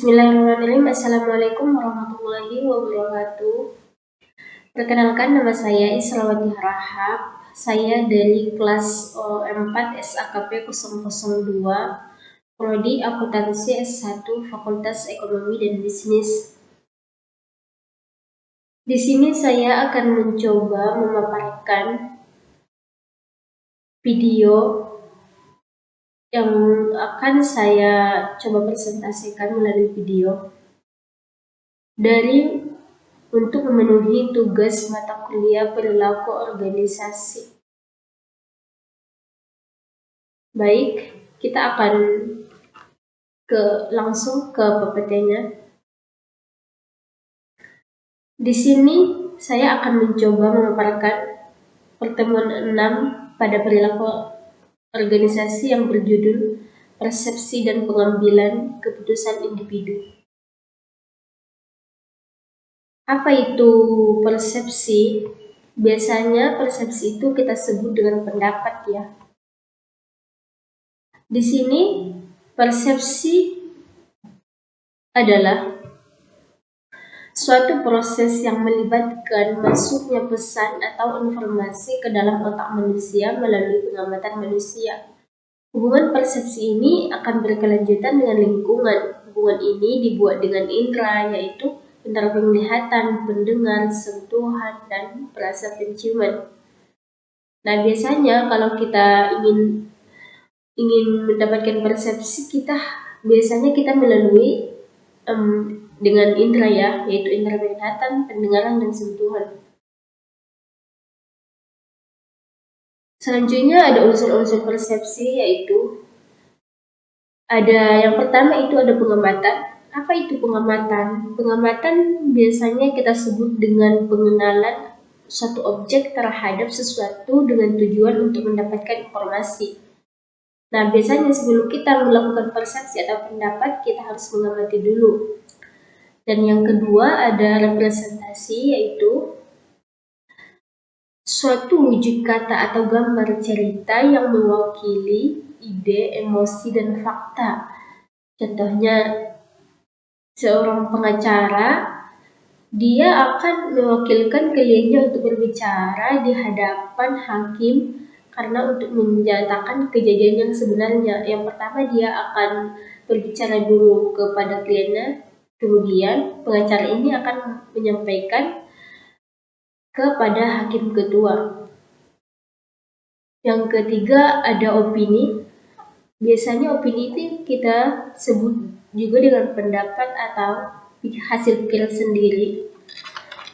Bismillahirrahmanirrahim. Assalamualaikum warahmatullahi wabarakatuh. Perkenalkan, nama saya Israwati Harahap. Saya dari kelas 4 SAKP 002, Prodi Akuntansi S1, Fakultas Ekonomi dan Bisnis. Di sini saya akan mencoba memaparkan video yang akan saya coba presentasikan melalui video untuk memenuhi tugas mata kuliah perilaku organisasi. Baik, kita akan langsung ke PPT-nya. Di sini saya akan mencoba memaparkan pertemuan 6 pada perilaku organisasi yang berjudul Persepsi dan Pengambilan Keputusan Individu. Apa itu persepsi? Biasanya persepsi itu kita sebut dengan pendapat ya. Di sini persepsi adalah suatu proses yang melibatkan masuknya pesan atau informasi ke dalam otak manusia melalui pengamatan manusia. Hubungan persepsi ini akan berkelanjutan dengan lingkungan. Hubungan ini dibuat dengan indera, yaitu indera penglihatan, pendengar, sentuhan, dan perasa penciuman. Nah, biasanya kalau kita ingin mendapatkan persepsi, biasanya kita melalui dengan indera ya, yaitu indera penglihatan, pendengaran, dan sentuhan. Selanjutnya ada unsur-unsur persepsi, yaitu yang pertama itu ada pengamatan. Apa itu pengamatan? Pengamatan biasanya kita sebut dengan pengenalan suatu objek terhadap sesuatu dengan tujuan untuk mendapatkan informasi. Nah, biasanya sebelum kita melakukan persepsi atau pendapat, kita harus mengamati dulu. Dan yang kedua ada representasi, yaitu suatu wujud kata atau gambar cerita yang mewakili ide, emosi, dan fakta. Contohnya, seorang pengacara, dia akan mewakilkan kliennya untuk berbicara di hadapan hakim karena untuk menyatakan kejadian yang sebenarnya. Yang pertama, dia akan berbicara dulu kepada kliennya, kemudian pengacara ini akan menyampaikan kepada hakim ketua. Yang ketiga ada opini. Biasanya opini itu kita sebut juga dengan pendapat atau hasil pikir sendiri,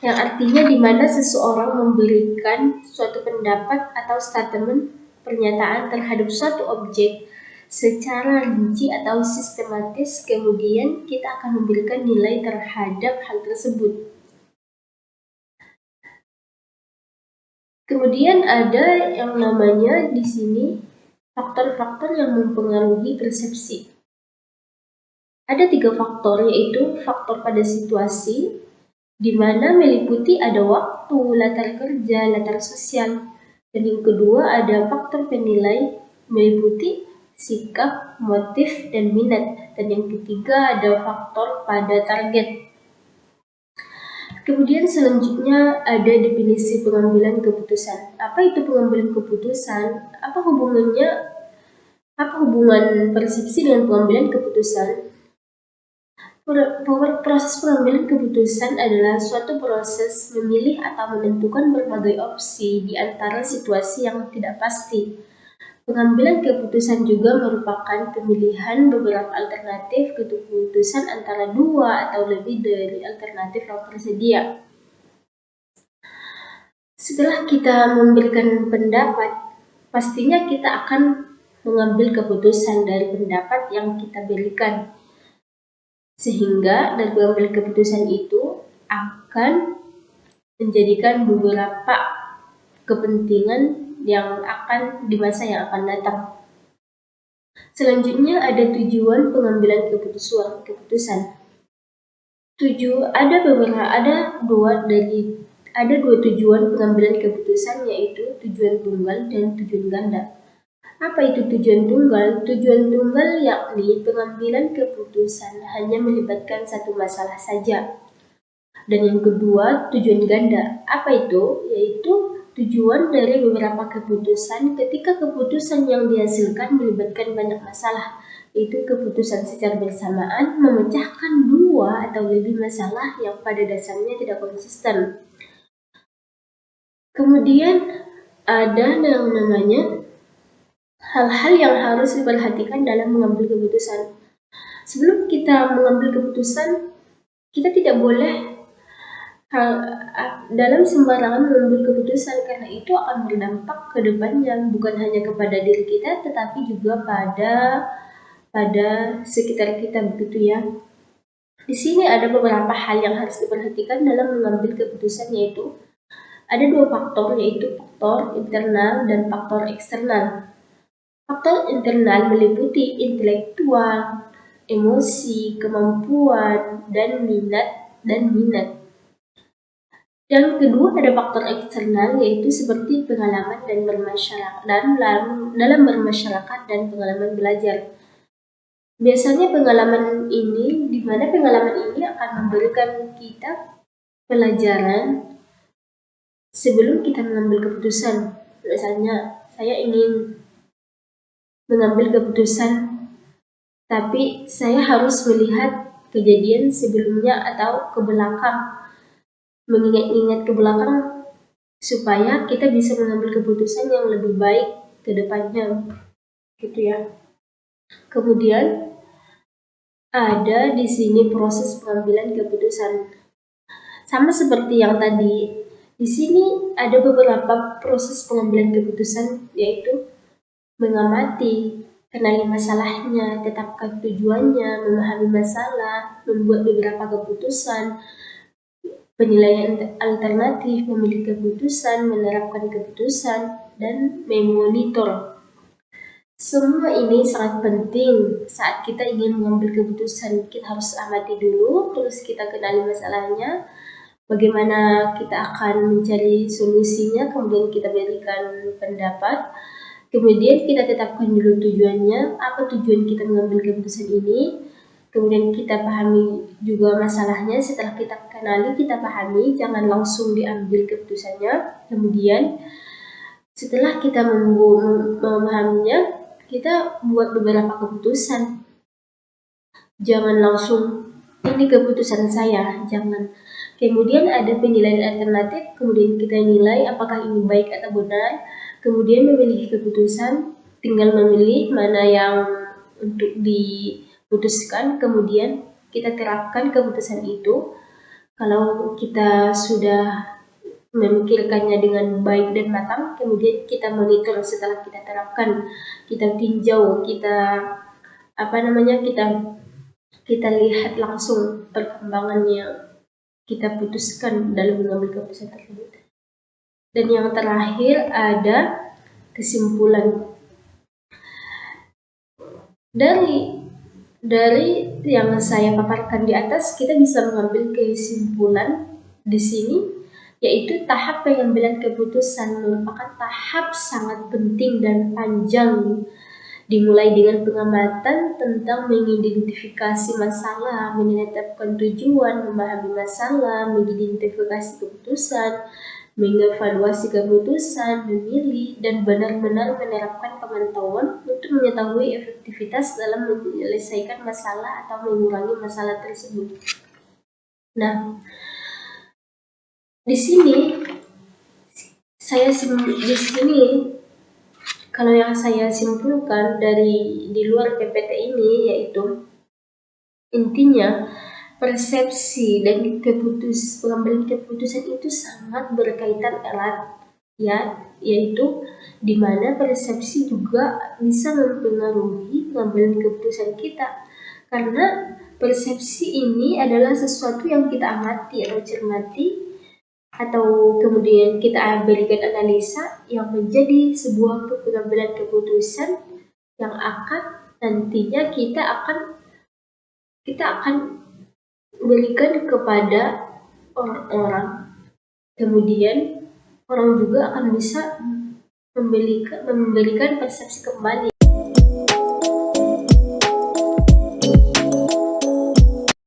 yang artinya di mana seseorang memberikan suatu pendapat atau statement pernyataan terhadap suatu objek secara rinci atau sistematis, kemudian kita akan memberikan nilai terhadap hal tersebut. Kemudian ada yang namanya di sini faktor-faktor yang mempengaruhi persepsi. Ada 3 faktor, yaitu faktor pada situasi, di mana meliputi ada waktu, latar kerja, latar sosial. Dan yang kedua ada faktor penilai, meliputi sikap, motif, dan minat. Dan yang ketiga ada faktor pada target. Kemudian selanjutnya ada definisi pengambilan keputusan. Apa itu pengambilan keputusan? Apa hubungan persepsi dengan pengambilan keputusan? Proses pengambilan keputusan adalah suatu proses memilih atau menentukan berbagai opsi di antara situasi yang tidak pasti. Pengambilan keputusan juga merupakan pemilihan beberapa alternatif keputusan antara 2 atau lebih dari alternatif yang tersedia. Setelah kita memberikan pendapat, pastinya kita akan mengambil keputusan dari pendapat yang kita berikan. Sehingga dari pengambil keputusan itu akan menjadikan beberapa kepentingan yang akan di masa yang akan datang. Selanjutnya ada tujuan pengambilan keputusan. Ada dua tujuan pengambilan keputusan, yaitu tujuan tunggal dan tujuan ganda. Apa itu tujuan tunggal? Tujuan tunggal yakni pengambilan keputusan hanya melibatkan satu masalah saja. Dan yang kedua, tujuan ganda. Apa itu? Yaitu tujuan dari beberapa keputusan ketika keputusan yang dihasilkan melibatkan banyak masalah, yaitu keputusan secara bersamaan memecahkan dua atau lebih masalah yang pada dasarnya tidak konsisten. Kemudian ada yang namanya hal-hal yang harus diperhatikan dalam mengambil keputusan. Sebelum kita mengambil keputusan, kita tidak boleh dalam sembarangan mengambil keputusan, karena itu akan berdampak ke depannya, bukan hanya kepada diri kita tetapi juga pada sekitar kita, begitu ya. Di sini ada beberapa hal yang harus diperhatikan dalam mengambil keputusan, yaitu ada dua faktor, yaitu faktor internal dan faktor eksternal. Faktor internal meliputi intelektual, emosi, kemampuan, dan minat. Yang kedua ada faktor eksternal, yaitu seperti pengalaman dan dalam bermasyarakat dan pengalaman belajar. Biasanya pengalaman ini akan memberikan kita pelajaran sebelum kita mengambil keputusan. Misalnya, saya ingin mengambil keputusan, tapi saya harus melihat kejadian sebelumnya atau ke belakang, mengingat-ingat ke belakang supaya kita bisa mengambil keputusan yang lebih baik ke depannya, gitu ya. Kemudian ada di sini proses pengambilan keputusan. Sama seperti yang tadi, di sini ada beberapa proses pengambilan keputusan, yaitu mengamati, kenali masalahnya, tetapkan tujuannya, memahami masalah, membuat beberapa keputusan, penilaian alternatif, memilih keputusan, menerapkan keputusan, dan memonitor. Semua ini sangat penting saat kita ingin mengambil keputusan. Kita harus amati dulu, terus kita kenali masalahnya, bagaimana kita akan mencari solusinya, kemudian kita berikan pendapat, kemudian kita tetapkan dulu tujuannya, apa tujuan kita mengambil keputusan ini, kemudian kita pahami juga masalahnya. Setelah kita kenali, kita pahami, jangan langsung diambil keputusannya. Kemudian setelah kita memahaminya, kita buat beberapa keputusan. Jangan langsung ini keputusan saya, jangan. Kemudian ada penilaian alternatif, kemudian kita nilai apakah ini baik atau benar. Kemudian memilih keputusan, tinggal memilih mana yang untuk diputuskan, kemudian kita terapkan keputusan itu. Kalau kita sudah memikirkannya dengan baik dan matang, kemudian kita monitor setelah kita terapkan, kita tinjau, kita lihat langsung perkembangannya, kita putuskan dalam mengambil keputusan tersebut. Dan yang terakhir ada kesimpulan. Dari yang saya paparkan di atas, kita bisa mengambil kesimpulan di sini, yaitu tahap pengambilan keputusan merupakan tahap sangat penting dan panjang, dimulai dengan pengamatan tentang mengidentifikasi masalah, menetapkan tujuan, memahami masalah, mengidentifikasi keputusan, mengevaluasi keputusan, memilih, dan benar-benar menerapkan pengetahuan untuk mengetahui efektivitas dalam menyelesaikan masalah atau mengurangi masalah tersebut. Nah, di sini kalau yang saya simpulkan dari di luar PPT ini, yaitu intinya persepsi dan pengambilan keputusan itu sangat berkaitan erat, ya, yaitu di mana persepsi juga bisa mempengaruhi pengambilan keputusan kita, karena persepsi ini adalah sesuatu yang kita amati atau cermati, atau kemudian kita berikan analisa yang menjadi sebuah pengambilan keputusan yang akan nantinya kita akan berikan kepada orang-orang. Kemudian orang juga akan bisa memberikan persepsi kembali